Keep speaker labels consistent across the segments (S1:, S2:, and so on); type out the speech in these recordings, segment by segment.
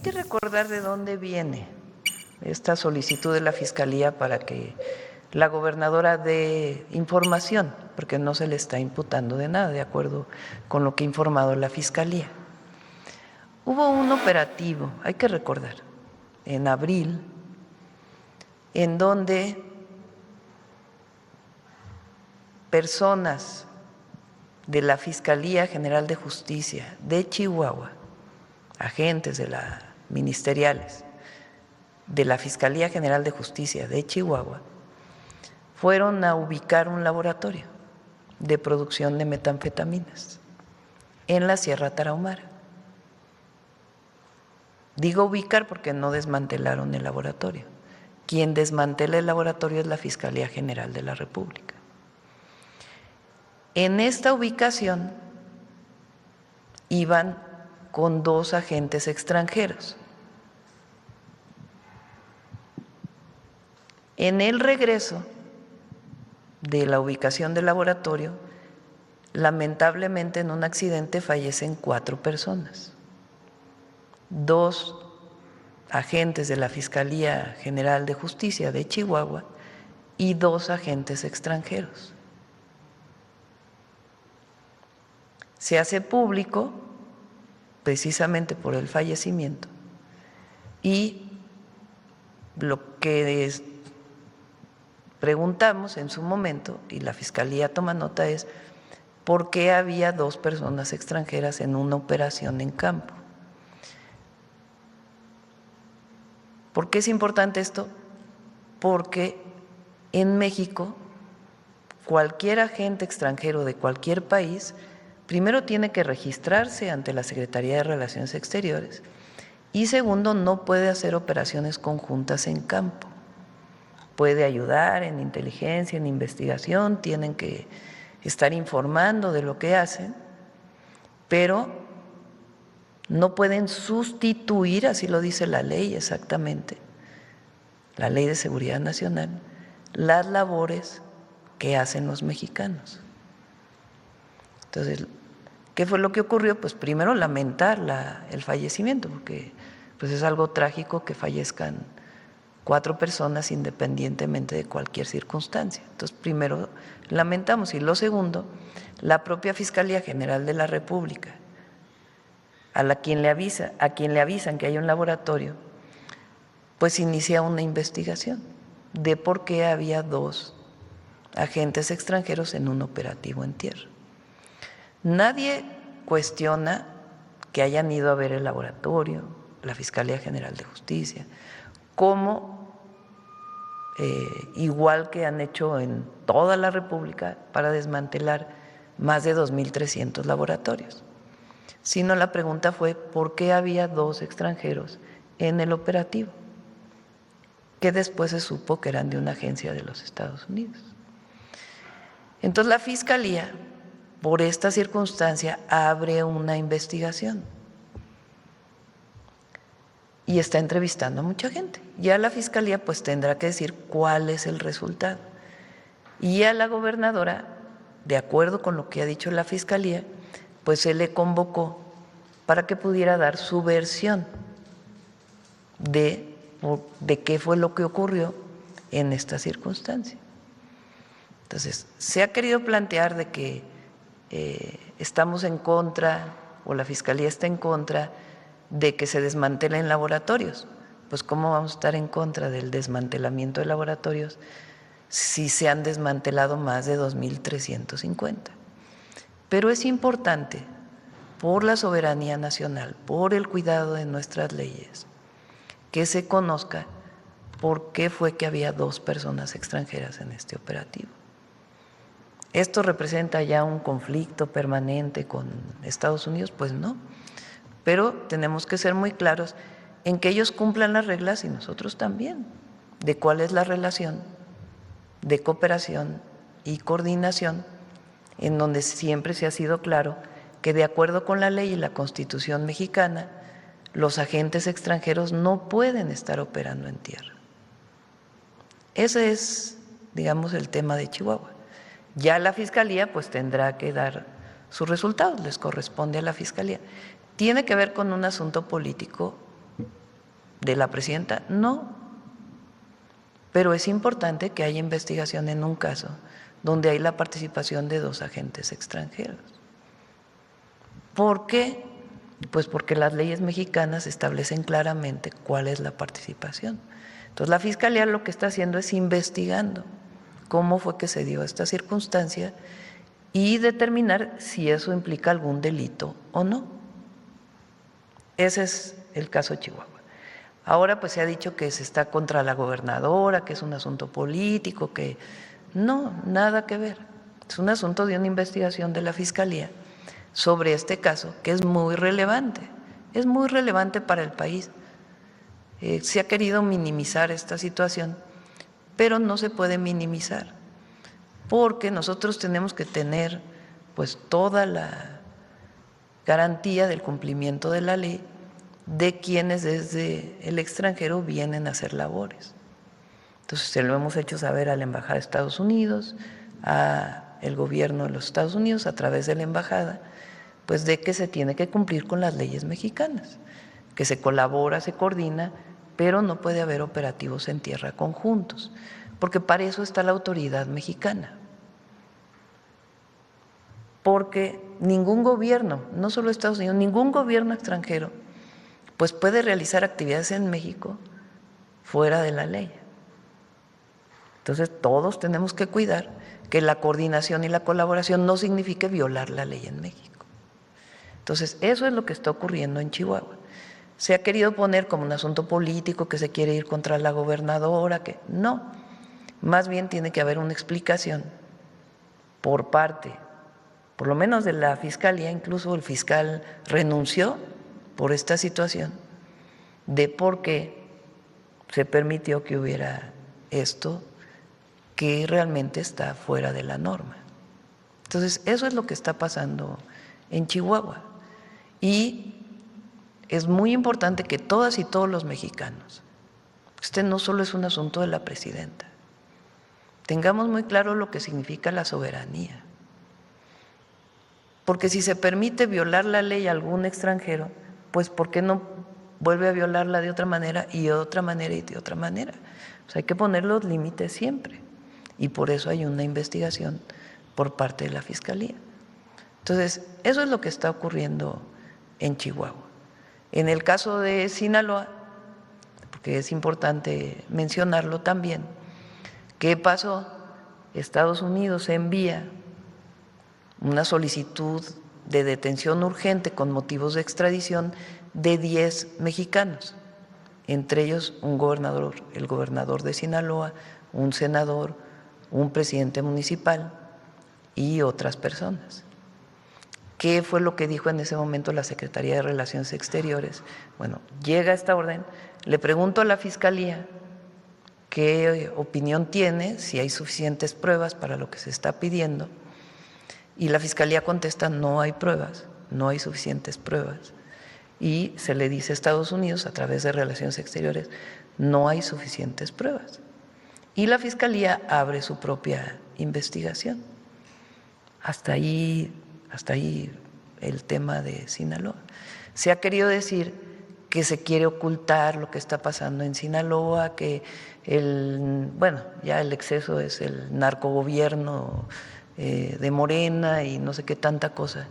S1: que recordar de dónde viene esta solicitud de la Fiscalía para que la gobernadora dé información, porque no se le está imputando de nada, de acuerdo con lo que ha informado la Fiscalía. Hubo un operativo, hay que recordar, en abril, en donde personas de la Fiscalía General de Justicia de Chihuahua, agentes de la ministeriales de la Fiscalía General de Justicia de Chihuahua, fueron a ubicar un laboratorio de producción de metanfetaminas en la Sierra Tarahumara. Digo ubicar porque no desmantelaron el laboratorio. Quien desmantela el laboratorio es la Fiscalía General de la República. En esta ubicación iban con 2 agentes extranjeros. En el regreso de la ubicación del laboratorio, lamentablemente en un accidente fallecen 4 personas. 2 agentes de la Fiscalía General de Justicia de Chihuahua y 2 agentes extranjeros. Se hace público precisamente por el fallecimiento y lo que preguntamos en su momento, y la Fiscalía toma nota, es por qué había 2 personas extranjeras en una operación en campo. ¿Por qué es importante esto? Porque en México cualquier agente extranjero de cualquier país primero tiene que registrarse ante la Secretaría de Relaciones Exteriores y segundo, no puede hacer operaciones conjuntas en campo. Puede ayudar en inteligencia, en investigación, tienen que estar informando de lo que hacen, pero no pueden sustituir, así lo dice la ley exactamente, la Ley de Seguridad Nacional, las labores que hacen los mexicanos. Entonces, ¿qué fue lo que ocurrió? Pues primero lamentar el fallecimiento, porque pues es algo trágico que fallezcan 4 personas independientemente de cualquier circunstancia. Entonces, primero lamentamos y lo segundo, la propia Fiscalía General de la República, a quien le avisan que hay un laboratorio, pues inicia una investigación de por qué había 2 agentes extranjeros en un operativo en tierra. Nadie cuestiona que hayan ido a ver el laboratorio, la Fiscalía General de Justicia, como igual que han hecho en toda la República para desmantelar más de 2.300 laboratorios. Sino la pregunta fue ¿por qué había 2 extranjeros en el operativo? Que después se supo que eran de una agencia de los Estados Unidos. Entonces la Fiscalía, por esta circunstancia, abre una investigación y está entrevistando a mucha gente. Ya la Fiscalía pues tendrá que decir cuál es el resultado. Y a la gobernadora, de acuerdo con lo que ha dicho la Fiscalía, pues se le convocó para que pudiera dar su versión de qué fue lo que ocurrió en esta circunstancia. Entonces, se ha querido plantear de que estamos en contra, o la Fiscalía está en contra, de que se desmantelen laboratorios. Pues, ¿cómo vamos a estar en contra del desmantelamiento de laboratorios si se han desmantelado más de 2.350? Pero es importante, por la soberanía nacional, por el cuidado de nuestras leyes, que se conozca por qué fue que había 2 personas extranjeras en este operativo. ¿Esto representa ya un conflicto permanente con Estados Unidos? Pues no, pero tenemos que ser muy claros en que ellos cumplan las reglas y nosotros también, de cuál es la relación de cooperación y coordinación, en donde siempre se ha sido claro que de acuerdo con la ley y la Constitución mexicana, los agentes extranjeros no pueden estar operando en tierra. Ese es, digamos, el tema de Chihuahua. Ya la Fiscalía pues tendrá que dar sus resultados, les corresponde a la Fiscalía. Tiene que ver con un asunto político ¿De la presidenta? No. Pero es importante que haya investigación en un caso donde hay la participación de 2 agentes extranjeros. ¿Por qué? Pues porque las leyes mexicanas establecen claramente cuál es la participación. Entonces la Fiscalía lo que está haciendo es investigando cómo fue que se dio esta circunstancia y determinar si eso implica algún delito o no. Ese es el caso de Chihuahua. Ahora pues se ha dicho que se está contra la gobernadora, que es un asunto político, que no, nada que ver. Es un asunto de una investigación de la Fiscalía sobre este caso, que es muy relevante para el país. Se ha querido minimizar esta situación, pero no se puede minimizar, porque nosotros tenemos que tener pues toda la garantía del cumplimiento de la ley de quienes desde el extranjero vienen a hacer labores. Entonces se lo hemos hecho saber a la Embajada de Estados Unidos, al gobierno de los Estados Unidos a través de la embajada, pues de que se tiene que cumplir con las leyes mexicanas, que se colabora, se coordina, pero no puede haber operativos en tierra conjuntos, porque para eso está la autoridad mexicana. Porque ningún gobierno, no solo Estados Unidos, ningún gobierno extranjero, pues puede realizar actividades en México fuera de la ley. Entonces todos tenemos que cuidar que la coordinación y la colaboración no signifique violar la ley en México. Entonces eso es lo que está ocurriendo en Chihuahua. Se ha querido poner como un asunto político, que se quiere ir contra la gobernadora, que no, más bien tiene que haber una explicación por parte, por lo menos de la Fiscalía. Incluso el fiscal renunció por esta situación de por qué se permitió que hubiera esto que realmente está fuera de la norma. Entonces, eso es lo que está pasando en Chihuahua. Y es muy importante que todas y todos los mexicanos, este no solo es un asunto de la presidenta, tengamos muy claro lo que significa la soberanía. Porque si se permite violar la ley a algún extranjero, pues ¿por qué no vuelve a violarla de otra manera y de otra manera y de otra manera? Pues hay que poner los límites siempre, y por eso hay una investigación por parte de la Fiscalía. Entonces, eso es lo que está ocurriendo en Chihuahua. En el caso de Sinaloa, porque es importante mencionarlo también, ¿qué pasó? Estados Unidos envía una solicitud de detención urgente con motivos de extradición de 10 mexicanos, entre ellos un gobernador, el gobernador de Sinaloa, un senador, un presidente municipal y otras personas. ¿Qué fue lo que dijo en ese momento la Secretaría de Relaciones Exteriores? Bueno, llega esta orden, le pregunto a la Fiscalía qué opinión tiene, si hay suficientes pruebas para lo que se está pidiendo, y la Fiscalía contesta: no hay pruebas, no hay suficientes pruebas. Y se le dice a Estados Unidos a través de Relaciones Exteriores: no hay suficientes pruebas. Y la Fiscalía abre su propia investigación. Hasta ahí el tema de Sinaloa. Se ha querido decir que se quiere ocultar lo que está pasando en Sinaloa, que ya el exceso es el narcogobierno de Morena y no sé qué tanta cosa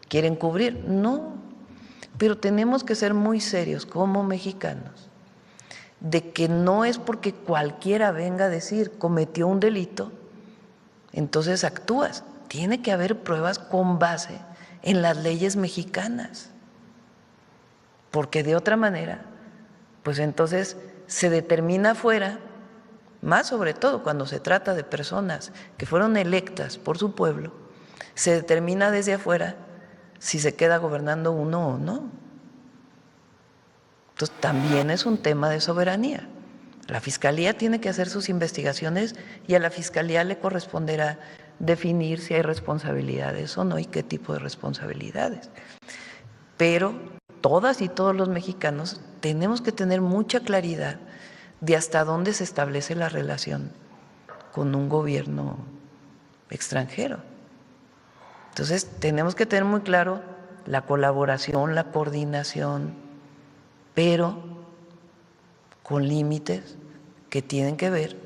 S1: quieren cubrir. No, pero tenemos que ser muy serios como mexicanos de que no es porque cualquiera venga a decir cometió un delito, entonces actúas. Tiene que haber pruebas con base en las leyes mexicanas, porque de otra manera, pues entonces se determina afuera, más sobre todo cuando se trata de personas que fueron electas por su pueblo, se determina desde afuera si se queda gobernando uno o no. Entonces también es un tema de soberanía. La Fiscalía tiene que hacer sus investigaciones y a la Fiscalía le corresponderá definir si hay responsabilidades o no y qué tipo de responsabilidades. Pero todas y todos los mexicanos tenemos que tener mucha claridad de hasta dónde se establece la relación con un gobierno extranjero. Entonces tenemos que tener muy claro la colaboración, la coordinación, pero con límites que tienen que ver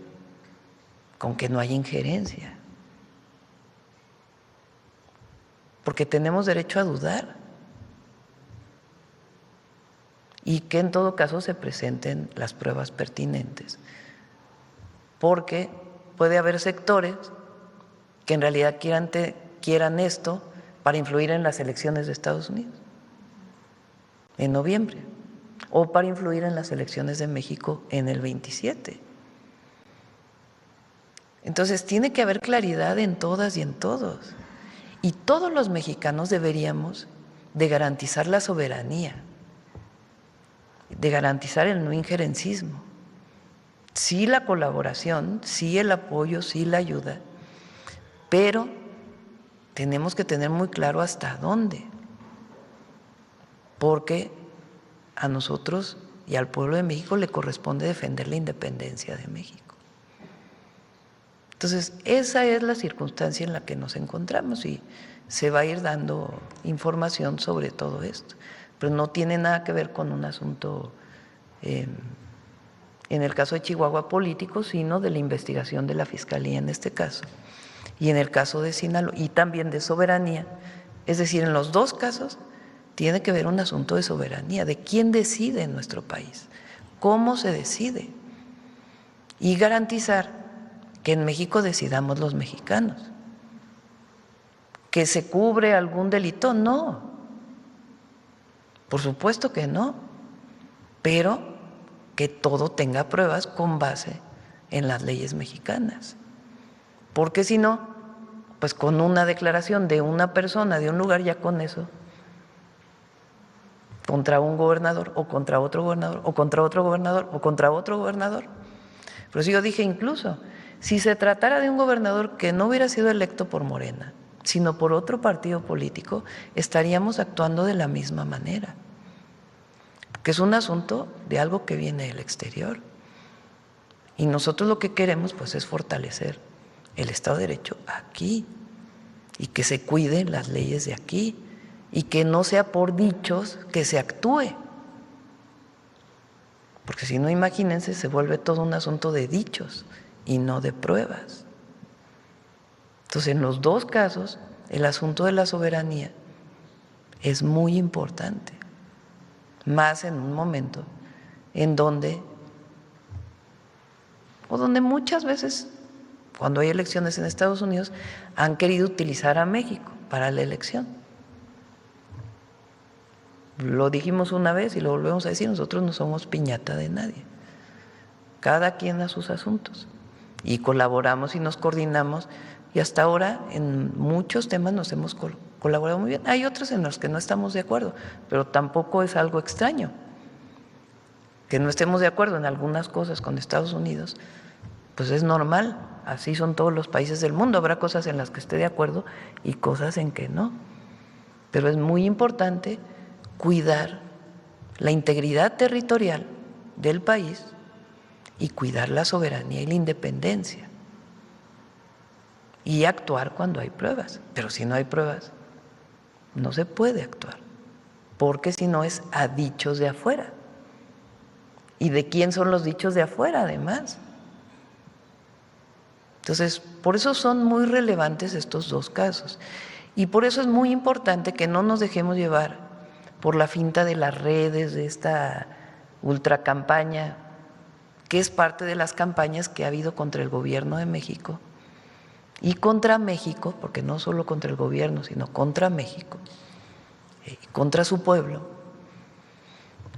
S1: con que no haya injerencia. Porque tenemos derecho a dudar y que en todo caso se presenten las pruebas pertinentes. Porque puede haber sectores que en realidad quieran esto para influir en las elecciones de Estados Unidos en noviembre o para influir en las elecciones de México en el 27. Entonces tiene que haber claridad en todas y en todos. Y todos los mexicanos deberíamos de garantizar la soberanía, de garantizar el no injerencismo. Sí la colaboración, sí el apoyo, sí la ayuda, pero tenemos que tener muy claro hasta dónde, porque a nosotros y al pueblo de México le corresponde defender la independencia de México. Entonces, esa es la circunstancia en la que nos encontramos y se va a ir dando información sobre todo esto, pero no tiene nada que ver con un asunto, en el caso de Chihuahua, político, sino de la investigación de la Fiscalía en este caso, y en el caso de Sinaloa, y también de soberanía. Es decir, en los dos casos tiene que ver un asunto de soberanía, de quién decide en nuestro país, cómo se decide, y garantizar que en México decidamos los mexicanos. ¿Que se cubre algún delito? No, por supuesto que no, pero que todo tenga pruebas con base en las leyes mexicanas, porque si no, pues con una declaración de una persona de un lugar, ya con eso, contra un gobernador o contra otro gobernador o contra otro gobernador o contra otro gobernador. Pero si yo dije incluso, si se tratara de un gobernador que no hubiera sido electo por Morena, sino por otro partido político, estaríamos actuando de la misma manera, que es un asunto de algo que viene del exterior. Y nosotros lo que queremos pues es fortalecer el Estado de Derecho aquí y que se cuiden las leyes de aquí y que no sea por dichos que se actúe. Porque si no, imagínense, se vuelve todo un asunto de dichos y no de pruebas. Entonces, en los dos casos, el asunto de la soberanía es muy importante, más en un momento en donde muchas veces, cuando hay elecciones en Estados Unidos, han querido utilizar a México para la elección. Lo dijimos una vez y lo volvemos a decir, nosotros no somos piñata de nadie, cada quien a sus asuntos, y colaboramos y nos coordinamos, y hasta ahora en muchos temas nos hemos colaborado muy bien. Hay otros en los que no estamos de acuerdo, pero tampoco es algo extraño que no estemos de acuerdo en algunas cosas con Estados Unidos, pues es normal, así son todos los países del mundo, habrá cosas en las que esté de acuerdo y cosas en que no, pero es muy importante cuidar la integridad territorial del país y cuidar la soberanía y la independencia y actuar cuando hay pruebas, pero si no hay pruebas no se puede actuar, porque si no es a dichos de afuera. ¿Y de quién son los dichos de afuera además? Entonces, por eso son muy relevantes estos dos casos y por eso es muy importante que no nos dejemos llevar por la finta de las redes, de esta ultracampaña, que es parte de las campañas que ha habido contra el gobierno de México y contra México, porque no solo contra el gobierno, sino contra México, contra su pueblo,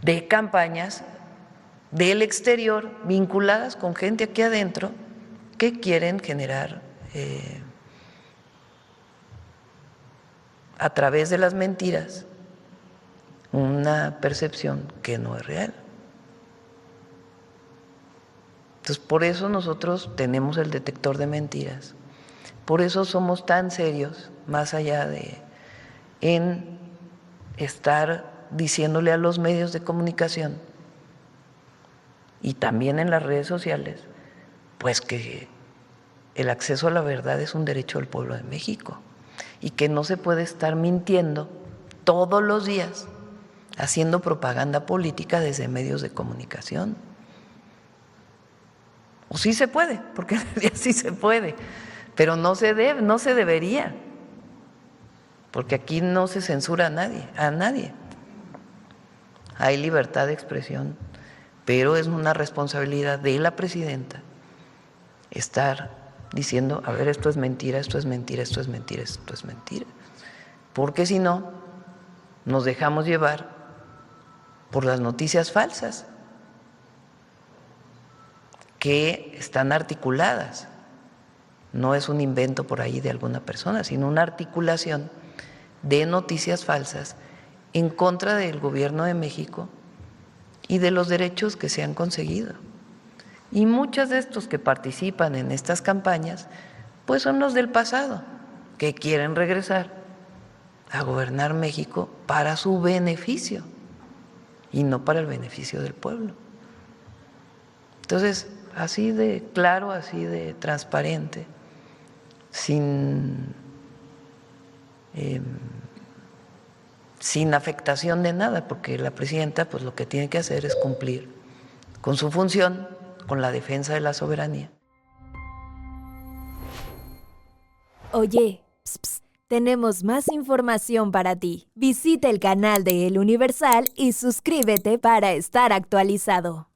S1: de campañas del exterior vinculadas con gente aquí adentro que quieren generar a través de las mentiras una percepción que no es real. Entonces, por eso nosotros tenemos el detector de mentiras, por eso somos tan serios, más allá de en estar diciéndole a los medios de comunicación y también en las redes sociales, pues que el acceso a la verdad es un derecho del pueblo de México y que no se puede estar mintiendo todos los días haciendo propaganda política desde medios de comunicación. O sí se puede, porque en realidad sí se puede, pero no se debe, no se debería, porque aquí no se censura a nadie. Hay libertad de expresión, pero es una responsabilidad de la presidenta estar diciendo, a ver, esto es mentira, esto es mentira, esto es mentira, esto es mentira. Porque si no, nos dejamos llevar por las noticias falsas que están articuladas. No es un invento por ahí de alguna persona, sino una articulación de noticias falsas en contra del gobierno de México y de los derechos que se han conseguido. Y muchos de estos que participan en estas campañas, pues son los del pasado, que quieren regresar a gobernar México para su beneficio y no para el beneficio del pueblo. Entonces, así de claro, así de transparente, sin afectación de nada, porque la presidenta pues lo que tiene que hacer es cumplir con su función, con la defensa de la soberanía.
S2: Oye, tenemos más información para ti. Visita el canal de El Universal y suscríbete para estar actualizado.